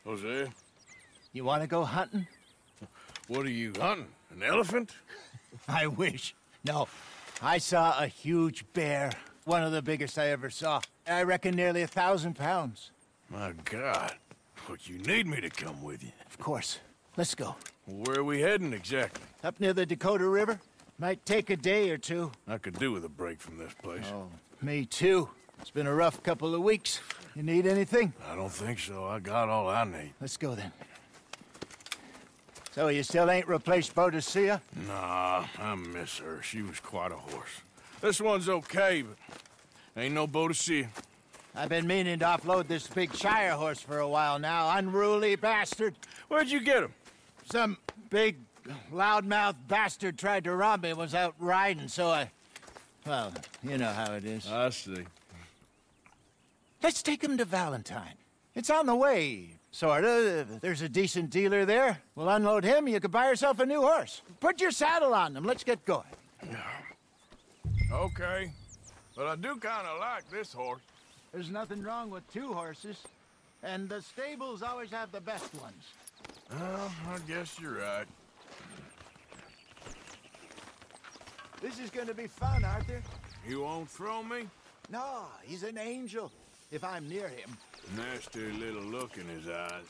Jose, You want to go hunting? what are you hunting? An elephant? I wish. No, I saw a huge bear. One of the biggest I ever saw. I reckon nearly 1,000 pounds. My God. But you need me to come with you. Of course. Let's go. Where are we heading exactly? Up near the Dakota River. Might take a day or two. I could do with a break from this place. Oh, me too. It's been a rough couple of weeks. You need anything? I don't think so. I got all I need. Let's go then. So you still ain't replaced Odyssey? Nah, I miss her. She was quite a horse. This one's okay, but ain't no boat to see. I've been meaning to offload this big Shire horse for a while now. Unruly bastard. Where'd you get him? Some big, loudmouth bastard tried to rob me and was out riding, so I... Well, you know how it is. I see. Let's take him to Valentine. It's on the way, sorta. There's a decent dealer there. We'll unload him, you could buy yourself a new horse. Put your saddle on them, let's get going. Okay. But I do kind of like this horse. There's nothing wrong with two horses. And the stables always have the best ones. Well, I guess you're right. This is gonna be fun, Arthur. You won't throw me? No, he's an angel, if I'm near him. Nasty little look in his eyes.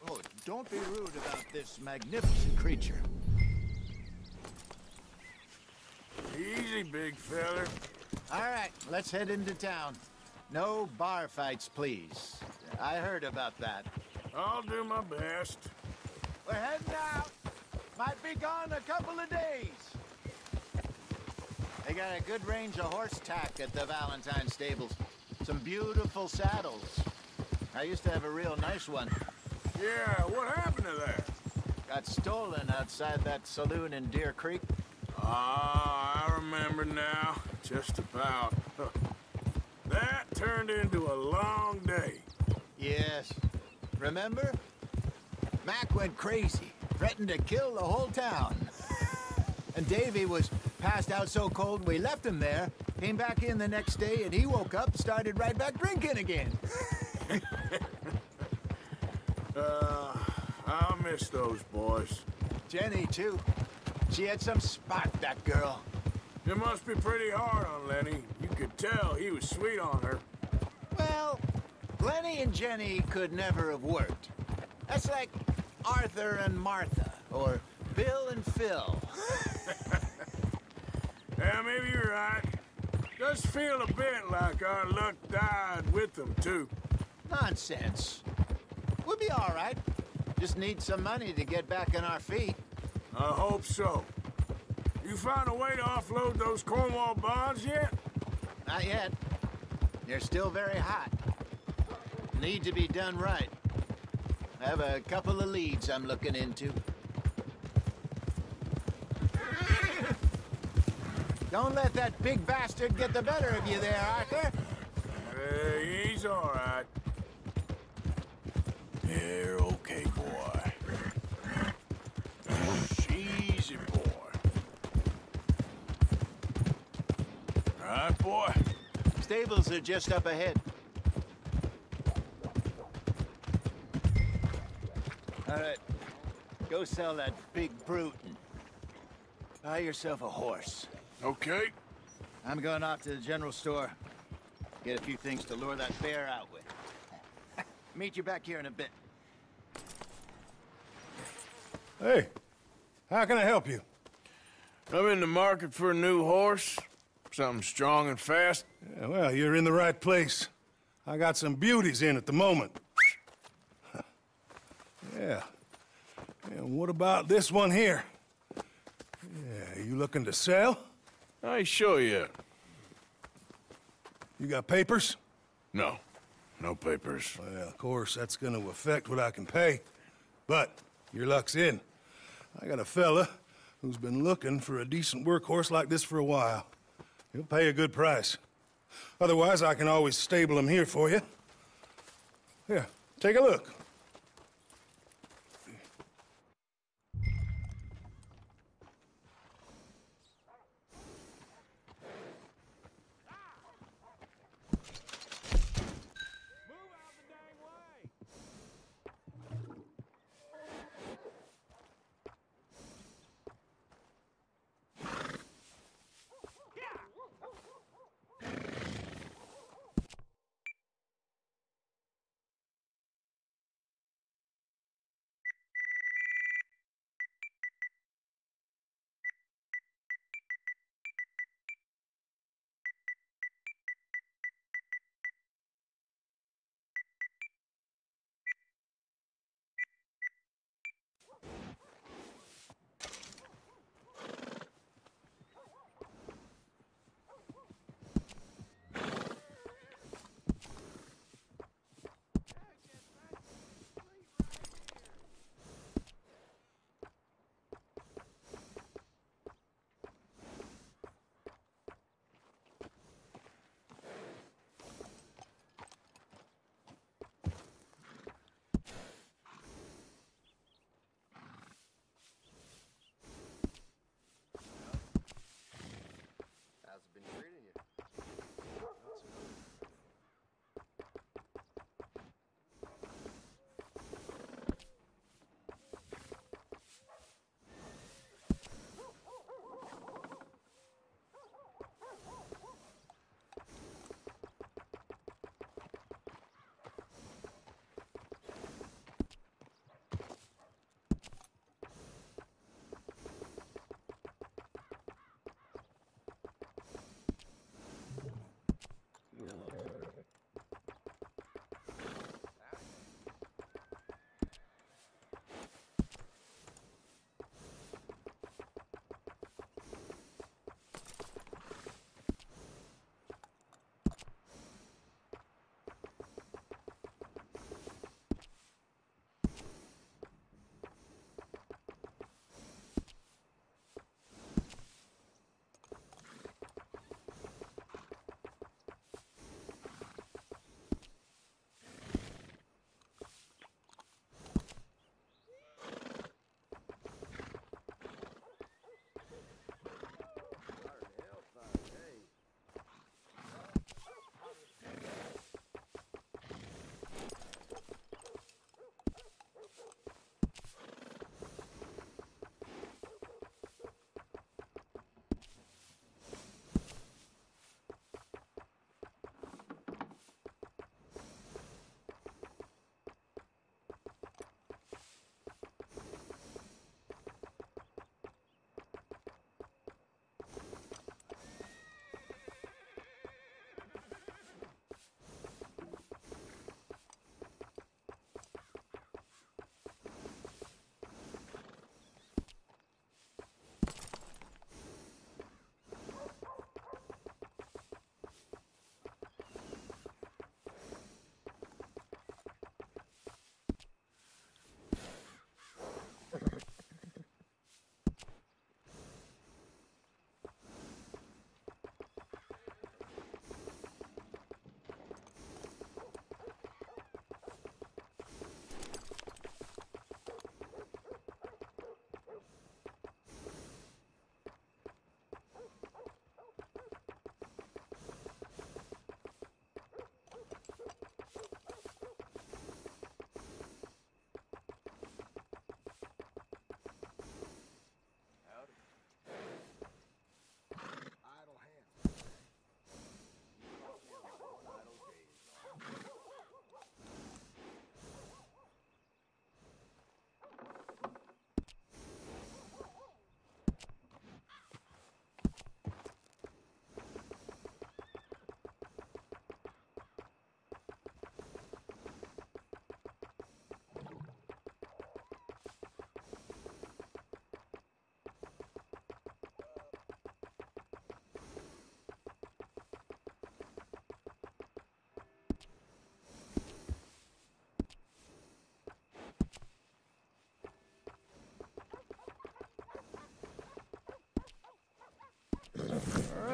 Oh, don't be rude about this magnificent creature. Easy, big feller. All right, let's head into town. No bar fights, please. I heard about that. I'll do my best. We're heading out. Might be gone a couple of days. They got a good range of horse tack at the Valentine stables. Some beautiful saddles. I used to have a real nice one. Yeah, what happened to that? Got stolen outside that saloon in Deer Creek. Ah, I remember now. Just about. That turned into a long day. Yes. Remember? Mac went crazy, threatened to kill the whole town. And Davy was passed out so cold we left him there, came back in the next day, and he woke up, started right back drinking again. I'll miss those boys. Jenny, too. She had some spot, that girl. It must be pretty hard on Lenny. You could tell he was sweet on her. Well, Lenny and Jenny could never have worked. That's like Arthur and Martha, or Bill and Phil. Yeah, maybe you're right. Does feel a bit like our luck died with them, too. Nonsense. We'll be all right. Just need some money to get back on our feet. I hope so. You found a way to offload those Cornwall bonds yet? Not yet. They're still very hot. Need to be done right. I have a couple of leads I'm looking into. Don't let that big bastard get the better of you there, Arthur. He's all right. You're okay, boy. Easy, boy. All right, boy. Stables are just up ahead. All right. Go sell that big brute and buy yourself a horse. Okay. I'm going off to the general store. Get a few things to lure that bear out with. Meet you back here in a bit. Hey, how can I help you? I'm in the market for a new horse. Something strong and fast. Yeah, well, you're in the right place. I got some beauties in at the moment. Yeah. And what about this one here? Yeah, you looking to sell? I ain't sure yet. You got papers? No. No papers. Well, of course, that's gonna affect what I can pay. But your luck's in. I got a fella who's been looking for a decent workhorse like this for a while. He'll pay a good price. Otherwise, I can always stable him here for you. Here, take a look.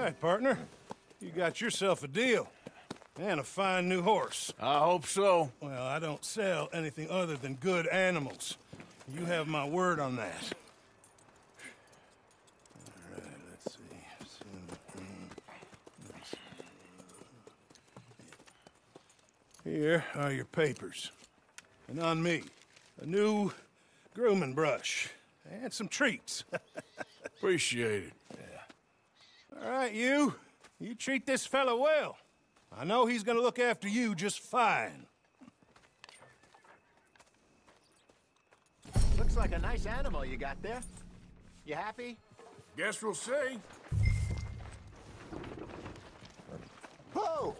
right, partner. You got yourself a deal. And a fine new horse. I hope so. Well, I don't sell anything other than good animals. You have my word on that. All right, let's see. Here are your papers. And on me, a new grooming brush. And some treats. Appreciate it. All right, you. You treat this fella well. I know he's gonna look after you just fine. Looks like a nice animal you got there. You happy? Guess we'll see. Whoa!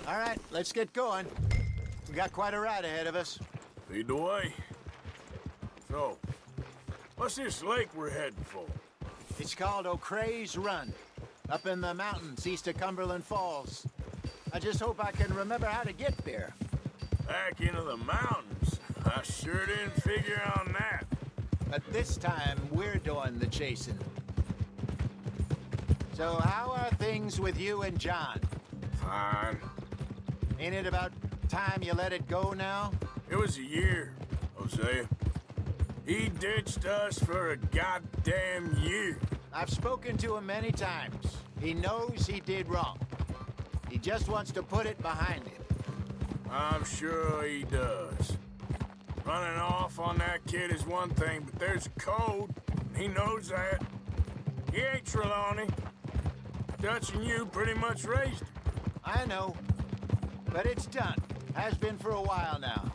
All right, let's get going. We got quite a ride ahead of us. Lead the way. So, what's this lake we're heading for? It's called O'Creagh's Run, up in the mountains east of Cumberland Falls. I just hope I can remember how to get there. Back into the mountains? I sure didn't figure on that. But this time, we're doing the chasing. So how are things with you and John? Fine. Ain't it about time you let it go now? It was a year, Hosea. He ditched us for a goddamn year. I've spoken to him many times. He knows he did wrong. He just wants to put it behind him. I'm sure he does. Running off on that kid is one thing, but there's a code. He knows that. He ain't Trelawney. Dutch and you pretty much raised him. I know. But it's done. Has been for a while now.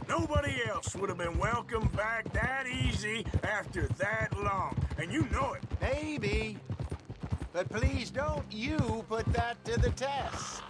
Nobody else would have been welcomed back that easy after that long. And you know it. Maybe. But please don't you put that to the test.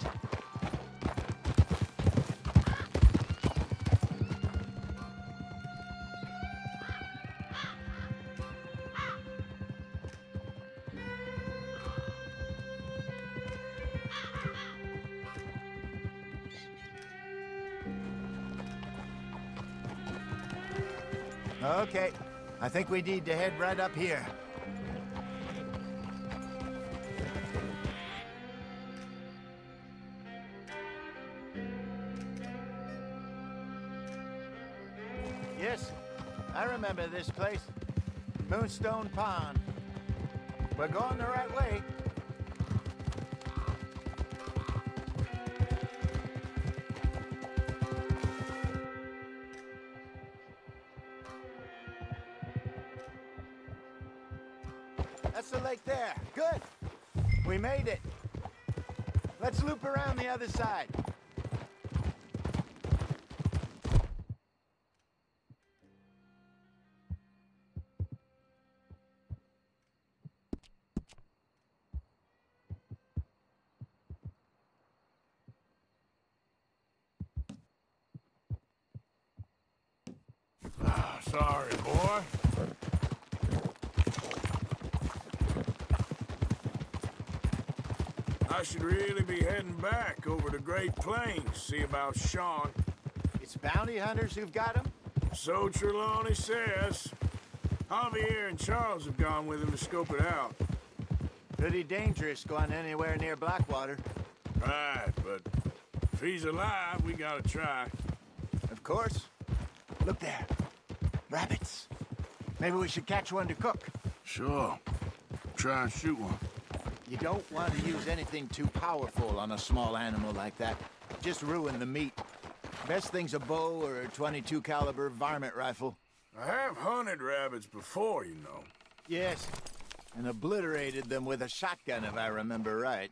Okay, I think we need to head right up here. Yes, I remember this place. Moonstone Pond. We're going the right way. That's the lake there. Good. We made it. Let's loop around the other side. Sorry, boy. I should really be heading back over the Great Plains, see about Sean. It's bounty hunters who've got him? So Trelawney says. Javier and Charles have gone with him to scope it out. Pretty dangerous going anywhere near Blackwater. Right, but if he's alive, we gotta try. Of course. Look there. Rabbits. Maybe we should catch one to cook. Sure. Try and shoot one. You don't want to use anything too powerful on a small animal like that. Just ruin the meat. Best thing's a bow or a .22 caliber varmint rifle. I have hunted rabbits before, you know. Yes, and obliterated them with a shotgun if I remember right.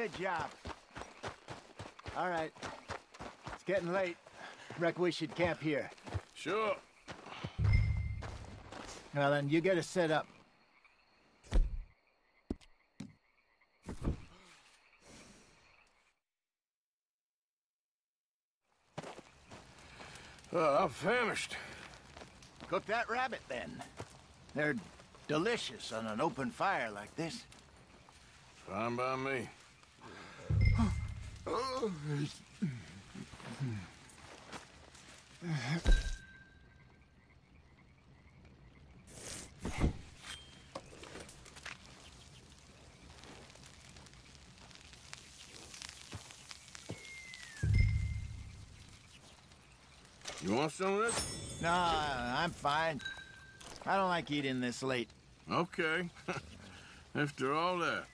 Good job. All right. It's getting late. Reckon we should camp here. Sure. Well, then, you get us set up. I'm famished. Cook that rabbit, then. They're delicious on an open fire like this. Fine by me. You want some of this? No, I'm fine. I don't like eating this late. Okay. After all that.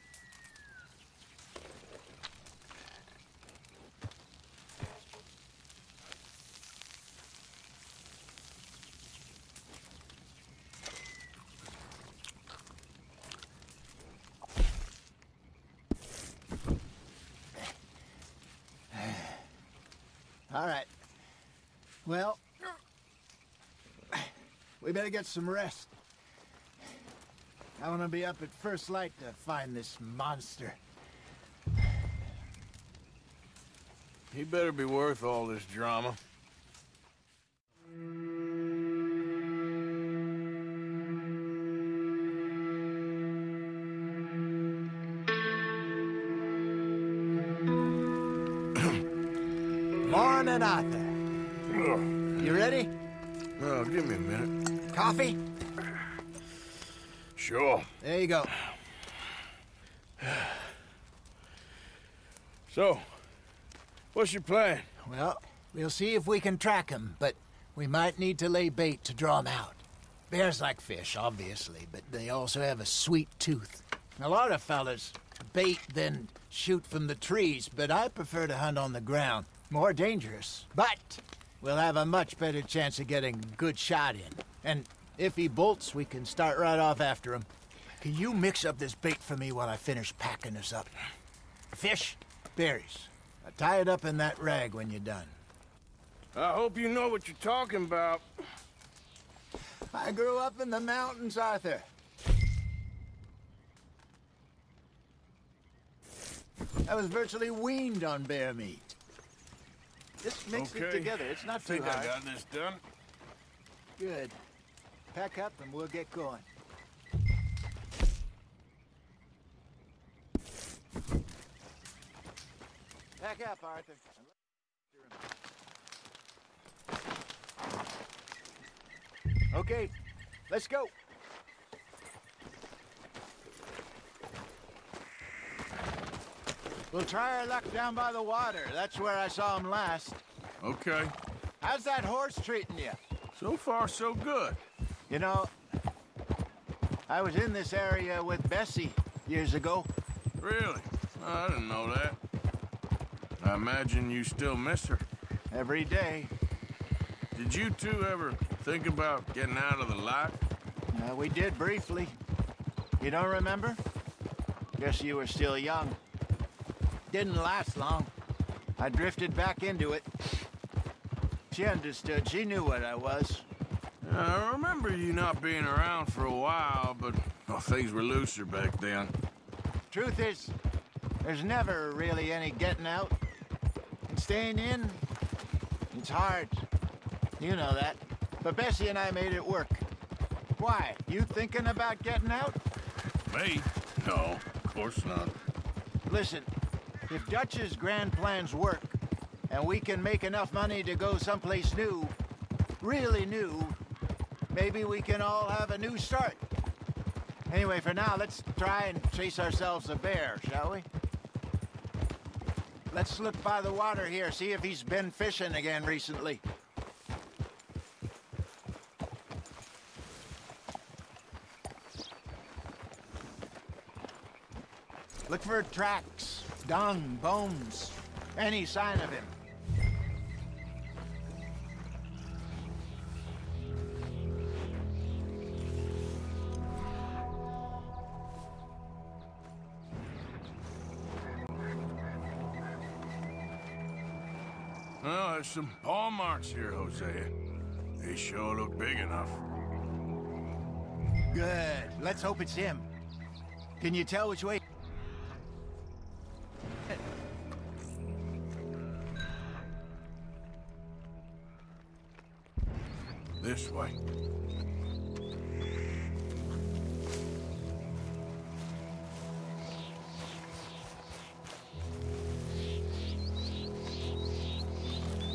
All right. Well, we better get some rest. I want to be up at first light to find this monster. He better be worth all this drama. Morning, Arthur. You ready? Oh, give me a minute. Coffee? Sure. There you go. So, what's your plan? Well, we'll see if we can track him, but we might need to lay bait to draw him out. Bears like fish, obviously, but they also have a sweet tooth. A lot of fellas bait, then shoot from the trees, but I prefer to hunt on the ground. More dangerous, but we'll have a much better chance of getting a good shot in. And if he bolts, we can start right off after him. Can you mix up this bait for me while I finish packing this up? Fish, berries. Tie it up in that rag when you're done. I hope you know what you're talking about. I grew up in the mountains, Arthur. I was virtually weaned on bear meat. Just mix it together. It's not too hard. I got this done. Good. Pack up and we'll get going. Pack up, Arthur. Okay, let's go. We'll try our luck down by the water. That's where I saw him last. Okay. How's that horse treating you? So far, so good. You know, I was in this area with Bessie years ago. Really? I didn't know that. I imagine you still miss her. Every day. Did you two ever think about getting out of the life? We did briefly. You don't remember? Guess you were still young. Didn't last long. I drifted back into it. She understood. She knew what I was. I remember you not being around for a while, but things were looser back then. Truth is, there's never really any getting out. And staying in, it's hard. You know that. But Bessie and I made it work. Why? You thinking about getting out? Me? No, of course not. Listen, if Dutch's grand plans work, and we can make enough money to go someplace new, really new, maybe we can all have a new start. Anyway, for now, let's try and chase ourselves a bear, shall we? Let's look by the water here, see if he's been fishing again recently. Look for tracks, dung, bones, any sign of him. Well, there's some paw marks here, Hosea. They sure look big enough. Good. Let's hope it's him. Can you tell which way? This way.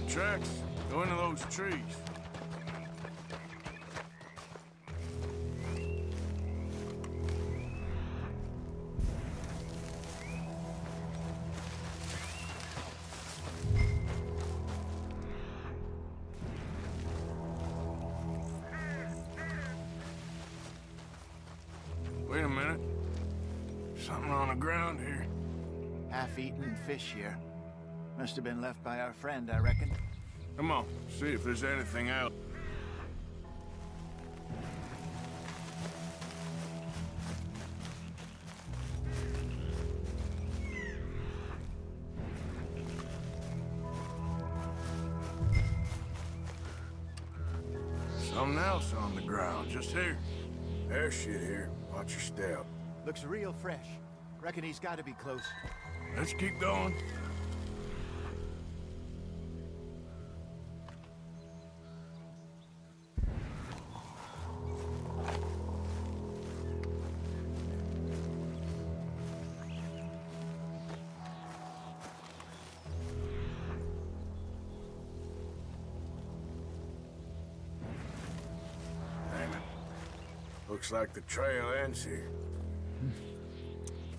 Tracks go into those trees. Wait a minute. Something on the ground here. Half-eaten fish here. Must have been left by our friend, I reckon. Come on, see if there's anything else. Something else on the ground, just here. There's shit here. Watch your step. Looks real fresh. Reckon he's got to be close. Let's keep going. Looks like the trail ends here.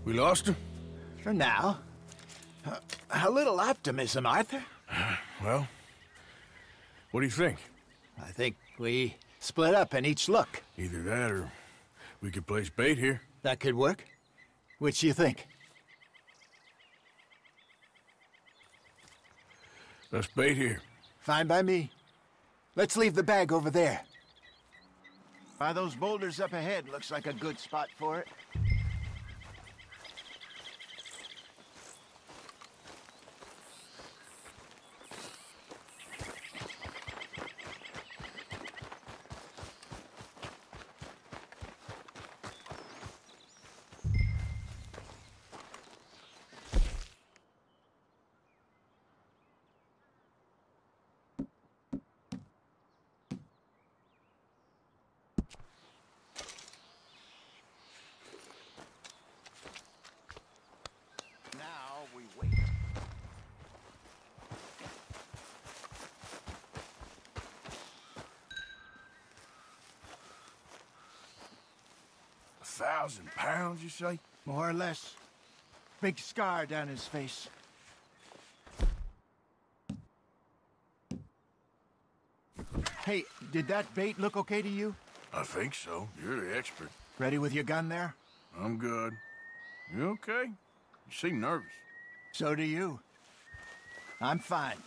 We lost him? For now. A little optimism, Arthur. Well, what do you think? I think we split up and each look. Either that or we could place bait here. That could work. Which do you think? Let's bait here. Fine by me. Let's leave the bag over there. By those boulders up ahead, looks like a good spot for it. We wait. £1,000, you say? More or less. Big scar down his face. Hey, did that bait look okay to you? I think so. You're the expert. Ready with your gun there? I'm good. You okay? You seem nervous. So do you. I'm fine.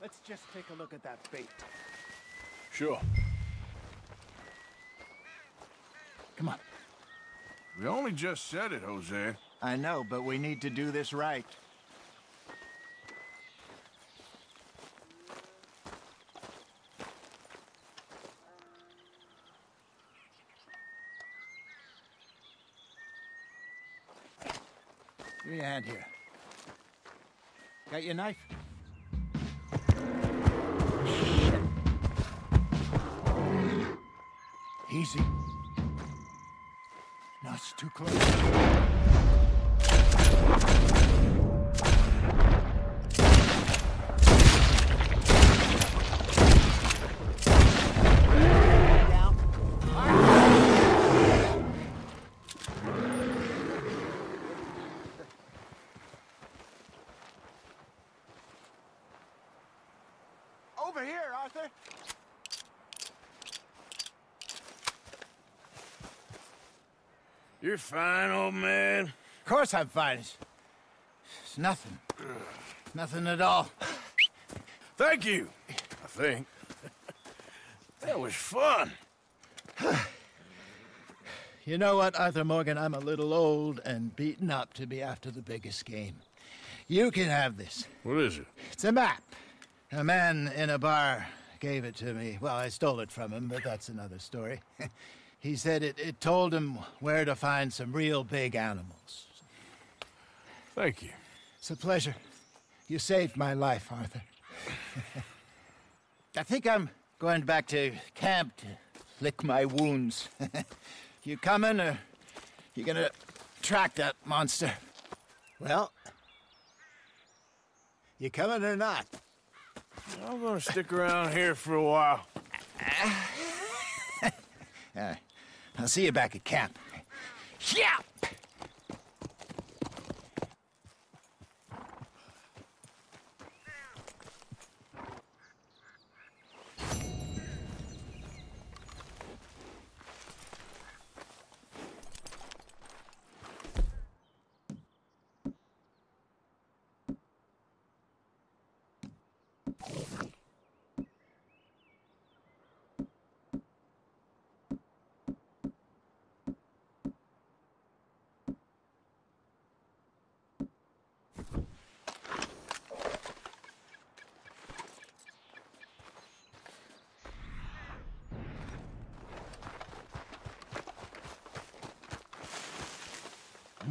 Let's just take a look at that bait. Sure. Come on. We only just said it, Jose. I know, but we need to do this right. Give me a hand here. Got your knife? Easy. No, it's too close. Over here, Arthur. You're fine, old man. Of course I'm fine. It's nothing. Nothing at all. Thank you, I think. That was fun. You know what, Arthur Morgan? I'm a little old and beaten up to be after the biggest game. You can have this. What is it? It's a map. A man in a bar gave it to me. Well, I stole it from him, but that's another story. He said it told him where to find some real big animals. Thank you. It's a pleasure. You saved my life, Arthur. I think I'm going back to camp to lick my wounds. You coming, or you gonna track that monster? Well, you coming or not? I'm gonna stick around here for a while. I'll see you back at camp. Yeah!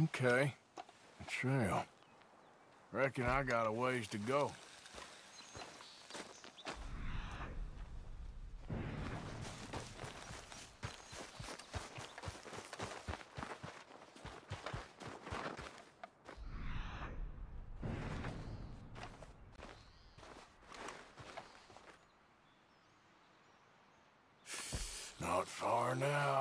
Okay. Trail. Reckon I got a ways to go. Not far now.